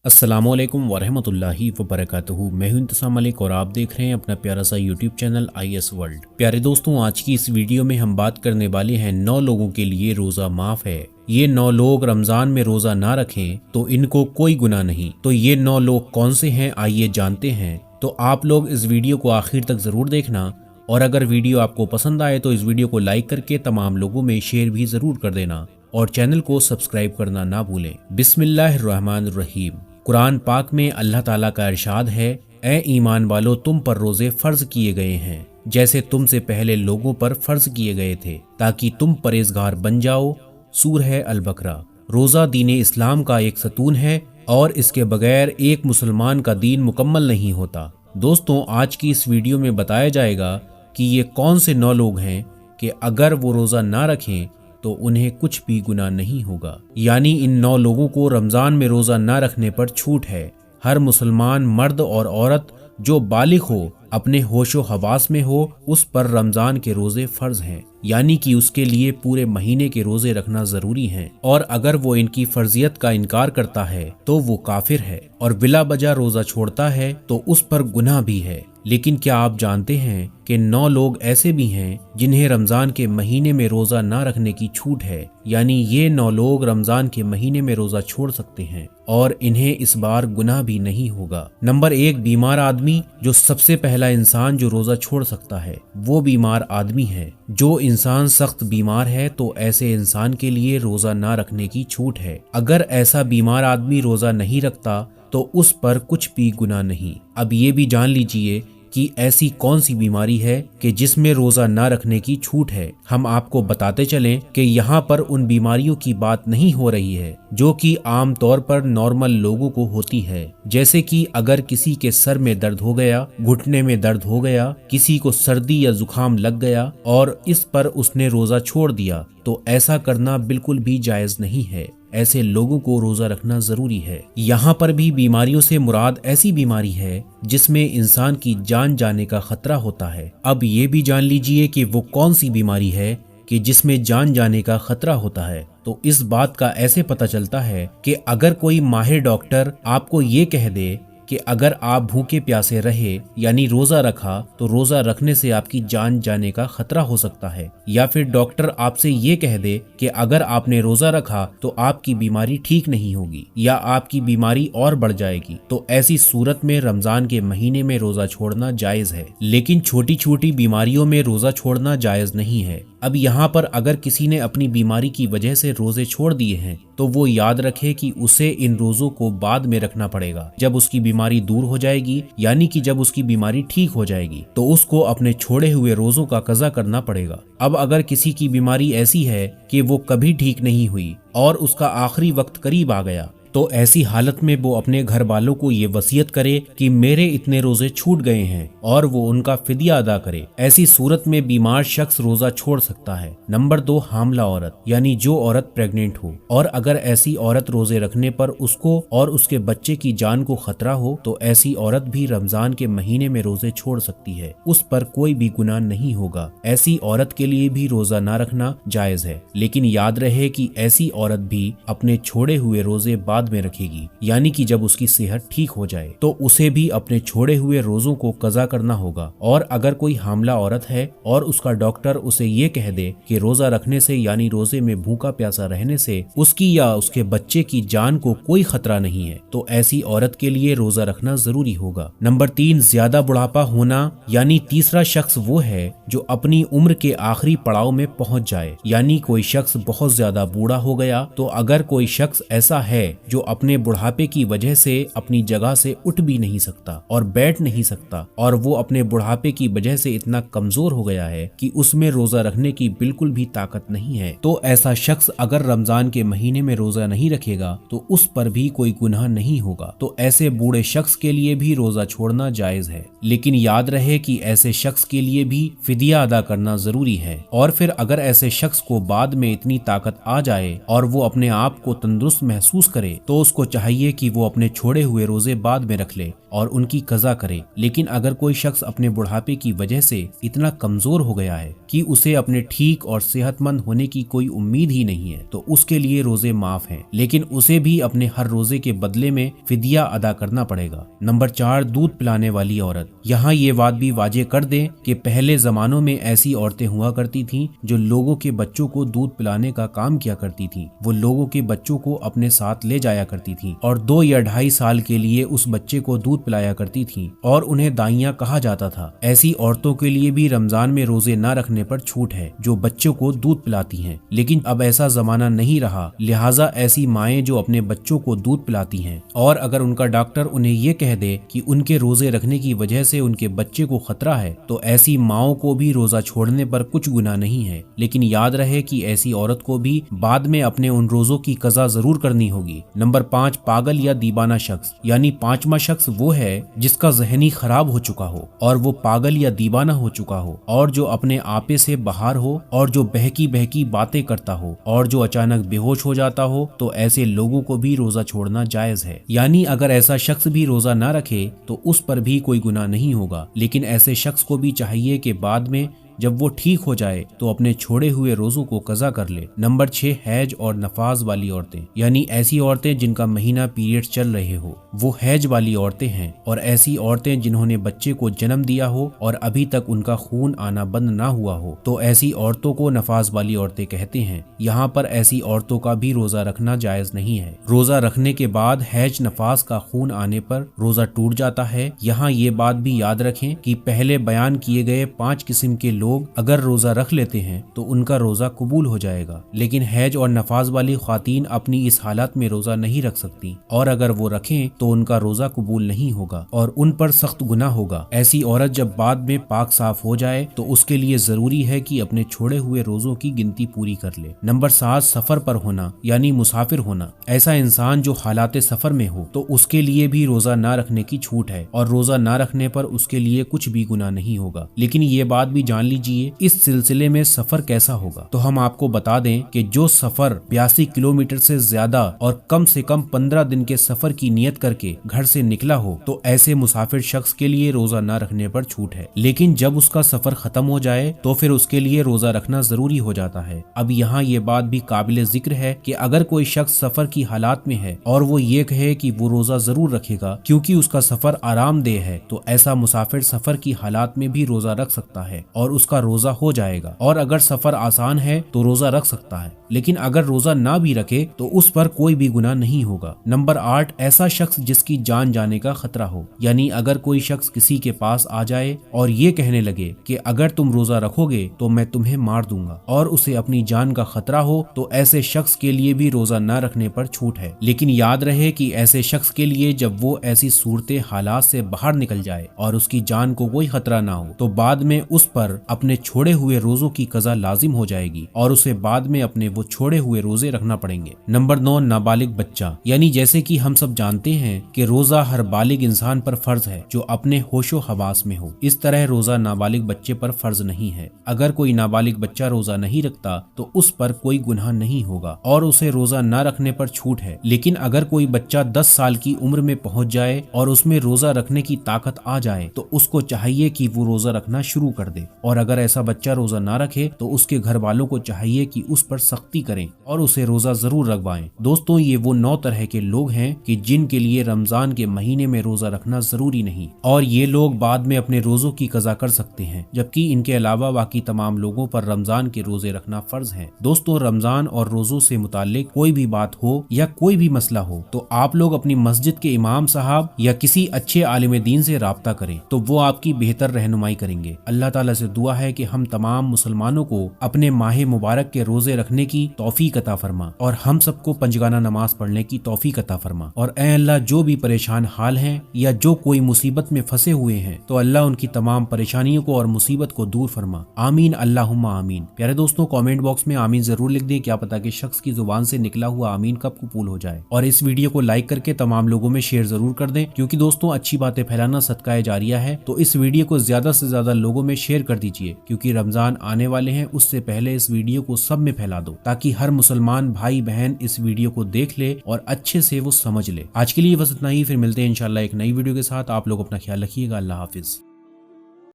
अस्सलामु अलैकुम वरहमतुल्लाहि वबरकातुहू। मैं हूं इंतसाम मलिक और आप देख रहे हैं अपना प्यारा सा यूट्यूब चैनल IS वर्ल्ड। प्यारे दोस्तों, आज की इस वीडियो में हम बात करने वाले हैं 9 लोगों के लिए रोज़ा माफ़ है। ये 9 लोग रमज़ान में रोज़ा ना रखें तो इनको कोई गुनाह नहीं। तो ये 9 लोग कौन से हैं, आइए जानते हैं। तो आप लोग इस वीडियो को आखिर तक ज़रूर देखना और अगर वीडियो आपको पसंद आए तो इस वीडियो को लाइक करके तमाम लोगों में शेयर भी ज़रूर कर देना और चैनल को सब्सक्राइब करना ना भूलें। बिस्मिल्लाहिर्रहमानिर्रहीम। कुरान पाक में अल्लाह ताला का इरशाद है, ए ईमान वालों, तुम पर रोजे फर्ज किए गए हैं जैसे तुमसे पहले लोगों पर फर्ज किए गए थे ताकि तुम परहेजगार बन जाओ। सूरह अल-बकरा। रोज़ा दीन इस्लाम का एक सतून है और इसके बगैर एक मुसलमान का दीन मुकम्मल नहीं होता। दोस्तों, आज की इस वीडियो में बताया जाएगा कि ये कौन से 9 लोग हैं कि अगर वो रोज़ा ना रखें तो उन्हें कुछ भी गुनाह नहीं होगा। यानी इन 9 लोगों को रमज़ान में रोज़ा ना रखने पर छूट है। हर मुसलमान मर्द और औरत जो बालिग हो, अपने होशो हवास में हो, उस पर रमज़ान के रोज़े फ़र्ज हैं, यानी कि उसके लिए पूरे महीने के रोज़े रखना ज़रूरी हैं। और अगर वो इनकी फ़र्जियत का इनकार करता है तो वो काफिर है और बिला वजह रोज़ा छोड़ता है तो उस पर गुनाह भी है। लेकिन क्या आप जानते हैं कि 9 लोग ऐसे भी हैं जिन्हें रमज़ान के महीने में रोज़ा ना रखने की छूट है। यानी ये 9 लोग रमज़ान के महीने में रोज़ा छोड़ सकते हैं और इन्हें इस बार गुनाह भी नहीं होगा। नंबर 1, बीमार आदमी। जो सबसे पहला इंसान जो रोज़ा छोड़ सकता है वो बीमार आदमी है। जो इंसान सख्त बीमार है तो ऐसे इंसान के लिए रोज़ा ना रखने की छूट है। अगर ऐसा बीमार आदमी रोज़ा नहीं रखता तो उस पर कुछ भी गुनाह नहीं। अब ये भी जान लीजिए कि ऐसी कौन सी बीमारी है कि जिसमें रोज़ा ना रखने की छूट है। हम आपको बताते चलें कि यहाँ पर उन बीमारियों की बात नहीं हो रही है जो कि आम तौर पर नॉर्मल लोगों को होती है। जैसे कि अगर किसी के सर में दर्द हो गया, घुटने में दर्द हो गया, किसी को सर्दी या जुकाम लग गया और इस पर उसने रोज़ा छोड़ दिया तो ऐसा करना बिल्कुल भी जायज़ नहीं है। ऐसे लोगों को रोज़ा रखना ज़रूरी है। यहाँ पर भी बीमारियों से मुराद ऐसी बीमारी है जिसमें इंसान की जान जाने का खतरा होता है। अब ये भी जान लीजिए कि वो कौन सी बीमारी है कि जिसमें जान जाने का खतरा होता है। तो इस बात का ऐसे पता चलता है कि अगर कोई माहिर डॉक्टर आपको ये कह दे कि अगर आप भूखे प्यासे रहे यानी रोज़ा रखा तो रोज़ा रखने से आपकी जान जाने का खतरा हो सकता है, या फिर डॉक्टर आपसे ये कह दे कि अगर आपने रोज़ा रखा तो आपकी बीमारी ठीक नहीं होगी या आपकी बीमारी और बढ़ जाएगी, तो ऐसी सूरत में रमज़ान के महीने में रोज़ा छोड़ना जायज़ है। लेकिन छोटी छोटी बीमारियों में रोज़ा छोड़ना जायज़ नहीं है। अब यहाँ पर अगर किसी ने अपनी बीमारी की वजह से रोज़े छोड़ दिए हैं तो वो याद रखे कि उसे इन रोज़ों को बाद में रखना पड़ेगा। जब उसकी बीमारी दूर हो जाएगी, यानी कि जब उसकी बीमारी ठीक हो जाएगी, तो उसको अपने छोड़े हुए रोज़ों का कज़ा करना पड़ेगा। अब अगर किसी की बीमारी ऐसी है कि वो कभी ठीक नहीं हुई और उसका आखिरी वक्त करीब आ गया, तो ऐसी हालत में वो अपने घर वालों को ये वसीयत करे कि मेरे इतने रोजे छूट गए हैं और वो उनका फिदिया अदा करे। ऐसी सूरत में बीमार शख्स रोजा छोड़ सकता है। नंबर 2, हामला औरत, यानी जो औरत प्रेग्नेंट हो और अगर ऐसी औरत रोजे रखने पर उसको और उसके बच्चे की जान को खतरा हो तो ऐसी औरत भी रमजान के महीने में रोजे छोड़ सकती है। उस पर कोई भी गुनाह नहीं होगा। ऐसी औरत के लिए भी रोजा ना रखना जायज है। लेकिन याद रहे कि ऐसी औरत भी अपने छोड़े हुए रोजे बाद में रखेगी, यानी कि जब उसकी सेहत ठीक हो जाए तो उसे भी अपने छोड़े हुए रोजों को कज़ा करना होगा। और अगर कोई हामला औरत है और उसका डॉक्टर उसे ये कह दे कि रोजा रखने से यानी रोजे में भूखा प्यासा रहने से उसकी या उसके बच्चे की जान को कोई खतरा नहीं है, तो ऐसी औरत के लिए रोजा रखना जरूरी होगा। नंबर 3, ज्यादा बुढ़ापा होना, यानी तीसरा शख्स वो है जो अपनी उम्र के आखिरी पड़ाव में पहुंच जाए। यानी कोई शख्स बहुत ज्यादा बूढ़ा हो गया, तो अगर कोई शख्स ऐसा है जो अपने बुढ़ापे की वजह से अपनी जगह से उठ भी नहीं सकता और बैठ नहीं सकता और वो अपने बुढ़ापे की वजह से इतना कमजोर हो गया है कि उसमें रोजा रखने की बिल्कुल भी ताकत नहीं है, तो ऐसा शख्स अगर रमजान के महीने में रोजा नहीं रखेगा तो उस पर भी कोई गुनाह नहीं होगा। तो ऐसे बूढ़े शख्स के लिए भी रोजा छोड़ना जायज है। लेकिन याद रहे कि ऐसे शख्स के लिए भी फिदिया अदा करना जरूरी है। और फिर अगर ऐसे शख्स को बाद में इतनी ताकत आ जाए और वो अपने आप को तंदुरुस्त महसूस करे तो उसको चाहिए कि वो अपने छोड़े हुए रोजे बाद में रख ले और उनकी कज़ा करे। लेकिन अगर कोई शख्स अपने बुढ़ापे की वजह से इतना कमजोर हो गया है कि उसे अपने ठीक और सेहतमंद होने की कोई उम्मीद ही नहीं है, तो उसके लिए रोजे माफ हैं, लेकिन उसे भी अपने हर रोजे के बदले में फिदिया अदा करना पड़ेगा। नंबर 4, दूध पिलाने वाली औरत। यहाँ ये बात भी वाजे कर दें कि पहले जमानों में ऐसी औरतें हुआ करती थीं जो लोगों के बच्चों को दूध पिलाने का काम किया करती थीं। वो लोगों के बच्चों को अपने साथ ले जाया करती थीं और 2 या 2.5 साल के लिए उस बच्चे को दूध पिलाया करती थीं और उन्हें दाइयां कहा जाता था। ऐसी औरतों के लिए भी रमजान में रोजे न रखने पर छूट है जो बच्चों को दूध पिलाती हैं। लेकिन अब ऐसा जमाना नहीं रहा, लिहाजा ऐसी माएं जो अपने बच्चों को दूध पिलाती हैं और अगर उनका डॉक्टर उन्हें ये कह दे कि उनके रोजे रखने की वजह से उनके बच्चे को खतरा है, तो ऐसी माओं को भी रोजा छोड़ने पर कुछ गुनाह नहीं है। लेकिन याद रहे कि ऐसी औरत को भी बाद में अपने उन रोजों की कज़ा जरूर करनी होगी। नंबर 5, पागल या दीवाना शख्स। यानी 5वां शख्स वो है जिसका ज़हनी खराब हो चुका हो और वो पागल या दीवाना हो चुका हो और जो अपने आपे से बाहर हो और जो बहकी बहकी बातें करता हो और जो अचानक बेहोश हो जाता हो, तो ऐसे लोगों को भी रोजा छोड़ना जायज है। यानी अगर ऐसा शख्स भी रोजा ना रखे तो उस पर भी कोई गुनाह नहीं होगा, लेकिन ऐसे शख्स को भी चाहिए कि बाद में जब वो ठीक हो जाए तो अपने छोड़े हुए रोजों को कज़ा कर ले। नंबर 6, हैज और नफाज वाली औरतें। यानी ऐसी औरतें जिनका महीना पीरियड चल रहे हो, वो हैज वाली औरतें हैं। और ऐसी औरतें जिन्होंने बच्चे को जन्म दिया हो और अभी तक उनका खून आना बंद ना हुआ हो, तो ऐसी औरतों को नफाज वाली औरतें कहते हैं। यहाँ पर ऐसी औरतों का भी रोजा रखना जायज नहीं है। रोजा रखने के बाद हैज नफास का खून आने पर रोजा टूट जाता है। यहाँ ये बात भी याद रखें कि पहले बयान किए गए 5 किस्म के लोग अगर रोजा रख लेते हैं तो उनका रोजा कबूल हो जाएगा, लेकिन हैज और नफाज वाली ख्वातीन अपनी इस हालत में रोजा नहीं रख सकती और अगर वो रखें तो उनका रोजा कबूल नहीं होगा और उन पर सख्त गुनाह होगा। ऐसी औरत जब बाद में पाक साफ हो जाए तो उसके लिए जरूरी है कि अपने छोड़े हुए रोजों की गिनती पूरी कर ले। नंबर 7, सफर पर होना यानी मुसाफिर होना। ऐसा इंसान जो हालात सफर में हो तो उसके लिए भी रोजा ना रखने की छूट है और रोजा ना रखने पर उसके लिए कुछ भी गुनाह नहीं होगा। लेकिन ये बात भी जान लीजिए इस सिलसिले में सफर कैसा होगा, तो हम आपको बता दें कि जो सफर 82 किलोमीटर से ज्यादा और कम से कम 15 दिन के सफर की नियत करके घर से निकला हो, तो ऐसे मुसाफिर शख्स के लिए रोजा ना रखने पर छूट है। लेकिन जब उसका सफर खत्म हो जाए तो फिर उसके लिए रोजा रखना जरूरी हो जाता है। अब यहाँ ये बात भी काबिल जिक्र है कि अगर कोई शख्स सफर की हालात में है और वो ये कहे कि वो रोजा जरूर रखेगा क्योंकि उसका सफर आरामदेह है, तो ऐसा मुसाफिर सफर की हालात में भी रोजा रख सकता है और उसका रोजा हो जाएगा। और अगर सफर आसान है तो रोजा रख सकता है, लेकिन अगर रोजा ना भी रखे तो उस पर कोई भी गुनाह नहीं होगा। नंबर 8, ऐसा शख्स जिसकी जान जाने का खतरा हो। यानी अगर कोई शख्स किसी के पास आ जाए और ये कहने लगे कि अगर तुम रोजा रखोगे तो मैं तुम्हें मार दूंगा और उसे अपनी जान का खतरा हो, तो ऐसे शख्स के लिए भी रोजा ना रखने पर छूट है। लेकिन याद रहे कि ऐसे शख्स के लिए जब वो ऐसी सूरते हालात से बाहर निकल जाए और उसकी जान को कोई खतरा ना हो, तो बाद में उस पर अपने छोड़े हुए रोजों की कज़ा लाजिम हो जाएगी और उसे बाद में अपने वो छोड़े हुए रोजे रखना पड़ेंगे। नंबर 9, नाबालिग बच्चा। यानी जैसे कि हम सब जानते हैं कि रोजा हर बालिग इंसान पर फर्ज है जो अपने होशो हवास में हो, इस तरह रोजा नाबालिग बच्चे पर फर्ज नहीं है। अगर कोई नाबालिग बच्चा रोजा नहीं रखता तो उस पर कोई गुनाह नहीं होगा और उसे रोजा न रखने पर छूट है। लेकिन अगर कोई बच्चा 10 साल की उम्र में पहुंच जाए और उसमें रोजा रखने की ताकत आ जाए तो उसको चाहिए कि वो रोजा रखना शुरू कर दे, और अगर ऐसा बच्चा रोजा ना रखे तो उसके घर वालों को चाहिए कि उस पर सख्ती करें और उसे रोजा जरूर रखवाएं। दोस्तों, ये वो 9 तरह के लोग हैं कि जिनके लिए रमजान के महीने में रोजा रखना जरूरी नहीं और ये लोग बाद में अपने रोजों की कज़ा कर सकते हैं, जबकि इनके अलावा बाकी तमाम लोगों पर रमजान के रोजे रखना फर्ज है। दोस्तों, रमजान और रोजों से मुताल्लिक कोई भी बात हो या कोई भी मसला हो तो आप लोग अपनी मस्जिद के इमाम साहब या किसी अच्छे आलिम दीन से राब्ता करें, तो वो आपकी बेहतर रहनुमाई करेंगे। अल्लाह ताला से दुआ है कि हम तमाम मुसलमानों को अपने माह मुबारक के रोजे रखने की तौफीक अता फरमा और हम सबको पंजगाना नमाज पढ़ने की तौफीक अता फरमा। और ऐ अल्लाह, जो भी परेशान हाल हैं या जो कोई मुसीबत में फंसे हुए हैं तो अल्लाह उनकी तमाम परेशानियों को और मुसीबत को दूर फरमा। आमीन, अल्लाहुम्मा आमीन। प्यारे दोस्तों, कमेंट बॉक्स में आमीन जरूर लिख दें, क्या पता कि शख्स की जुबान से निकला हुआ आमीन कब कबूल हो जाए। और इस वीडियो को लाइक करके तमाम लोगों में शेयर जरूर कर दें, क्योंकि दोस्तों अच्छी बातें फैलाना सदका जारिया है। तो इस वीडियो को ज्यादा से ज्यादा लोगों में शेयर कर दीजिए, क्योंकि रमजान आने वाले हैं, उससे पहले इस वीडियो को सब में फैला दो। تاکہ ہر مسلمان بھائی بہن اس ویڈیو کو دیکھ لے اور اچھے سے وہ سمجھ لے۔ آج کے لیے بس اتنا ہی، پھر ملتے ہیں انشاءاللہ ایک نئی ویڈیو کے ساتھ۔ آپ لوگ اپنا خیال رکھیے گا، اللہ حافظ۔